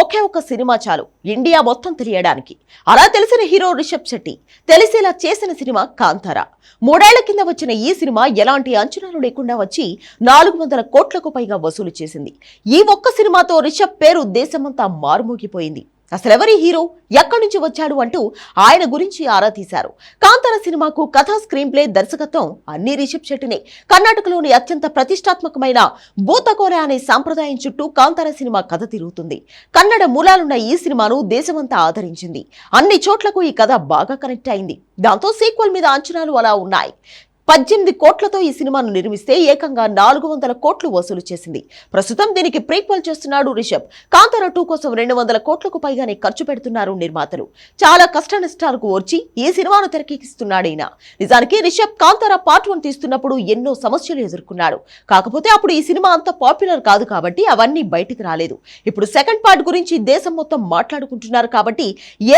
ఒకే ఒక్క సినిమా చాలు ఇండియా మొత్తం తెలియడానికి. అలా తెలిసిన హీరో రిషబ్ శెట్టి తెలిసేలా చేసిన సినిమా కాంతారా. 3 ఏళ్ల కింద వచ్చిన ఈ సినిమా ఎలాంటి అంచనాలు లేకుండా వచ్చి 400 కోట్లకు పైగా వసూలు చేసింది. ఈ ఒక్క సినిమాతో రిషబ్ పేరు దేశమంతా మారుమోగిపోయింది. అసలెవరి హీరో, ఎక్కడి నుంచి వచ్చాడు అంటూ ఆయన గురించి ఆరా తీశారు. కాంతార సినిమాకు కథ, స్క్రీన్ ప్లే, దర్శకత్వం అన్ని రిషబ్ శెట్టినే. కర్ణాటకలోని అత్యంత ప్రతిష్టాత్మకమైన భూతకోర అనే సాంప్రదాయం చుట్టూ కాంతార సినిమా కథ తిరుగుతుంది. కన్నడ మూలాలున్న ఈ సినిమాను దేశమంతా ఆదరించింది. అన్ని చోట్లకు ఈ కథ బాగా కనెక్ట్ అయింది. దాంతో సీక్వెల్ మీద అంచనాలు అలా ఉన్నాయి. 18 కోట్లతో ఈ సినిమాను నిర్మిస్తే ఏకంగా 400 కోట్లు వసూలు చేసింది. ప్రస్తుతం దీనికి ప్రీక్వెల్ చేస్తున్నాడు రిషబ్. కాంతారా 2 కోసం 200 కోట్లకు పైగానే ఖర్చు పెడుతున్నారు నిర్మాతలు. చాలా కష్ట నష్టాలకు ఓర్చి ఈ సినిమాను తెరకెక్కిస్తున్నాడైనా. నిజానికి రిషబ్ కాంతారా పార్ట్ 1 తీస్తున్నప్పుడు ఎన్నో సమస్యలు ఎదుర్కొన్నాడు. కాకపోతే అప్పుడు ఈ సినిమా అంత పాపులర్ కాదు కాబట్టి అవన్నీ బయటికి రాలేదు. ఇప్పుడు సెకండ్ పార్ట్ గురించి దేశం మొత్తం మాట్లాడుకుంటున్నారు కాబట్టి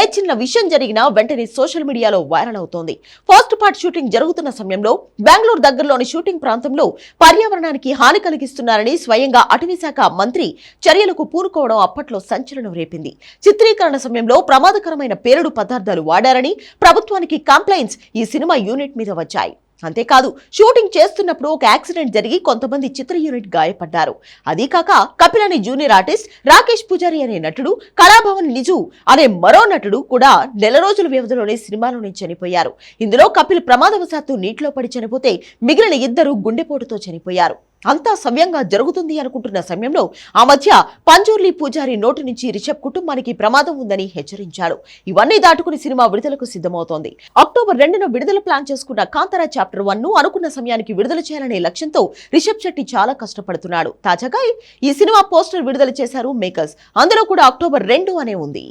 ఏ చిన్న విషయం జరిగినా వెంటనే సోషల్ మీడియాలో వైరల్ అవుతోంది. ఫస్ట్ పార్ట్ షూటింగ్ జరుగుతున్న సమయంలో బెంగళూరు దగ్గరలోని షూటింగ్ ప్రాంతంలో పర్యావరణానికి హాని కలిగిస్తున్నారని స్వయంగా అటవీశాఖ మంత్రి చర్యలకు పూనుకోవడం అప్పట్లో సంచలనం రేపింది. చిత్రీకరణ సమయంలో ప్రమాదకరమైన పేలుడు పదార్థాలు వాడారని ప్రభుత్వానికి కంప్లైంట్స్ ఈ సినిమా యూనిట్ మీద వచ్చాయి. అంతేకాదు, షూటింగ్ చేస్తున్నప్పుడు ఒక యాక్సిడెంట్ జరిగి కొంతమంది చిత్ర యూనిట్ గాయపడ్డారు. అదీ కాక కపిల్ అనే జూనియర్ ఆర్టిస్ట్, రాకేష్ పూజారి అనే నటుడు, కళాభవన్ నిజు అనే మరో నటుడు కూడా నెల రోజుల వ్యవధిలోనే సినిమాలోనే చనిపోయారు. ఇందులో కపిల్ ప్రమాదవశాత్తు నీటిలో పడి చనిపోతే మిగిలిన 2 గుండెపోటుతో చనిపోయారు. అంతా సవ్యంగా జరుగుతుంది అనుకుంటున్న సమయంలో ఆ మధ్య పంజూర్లి పూజారి నోటి నుంచి రిషబ్ కుటుంబానికి ప్రమాదం ఉందని హెచ్చరించాడు. ఇవన్నీ దాటుకుని సినిమా విడుదలకు సిద్ధమవుతోంది. అక్టోబర్ 2న విడుదల ప్లాన్ చేసుకున్న కాంతారా చాప్టర్ 1 అనుకున్న సమయానికి విడుదల చేయాలనే లక్ష్యంతో రిషబ్ శెట్టి చాలా కష్టపడుతున్నాడు. తాజాగా ఈ సినిమా పోస్టర్ విడుదల చేశారు మేకర్స్. అందులో కూడా అక్టోబర్ 2 అనే ఉంది.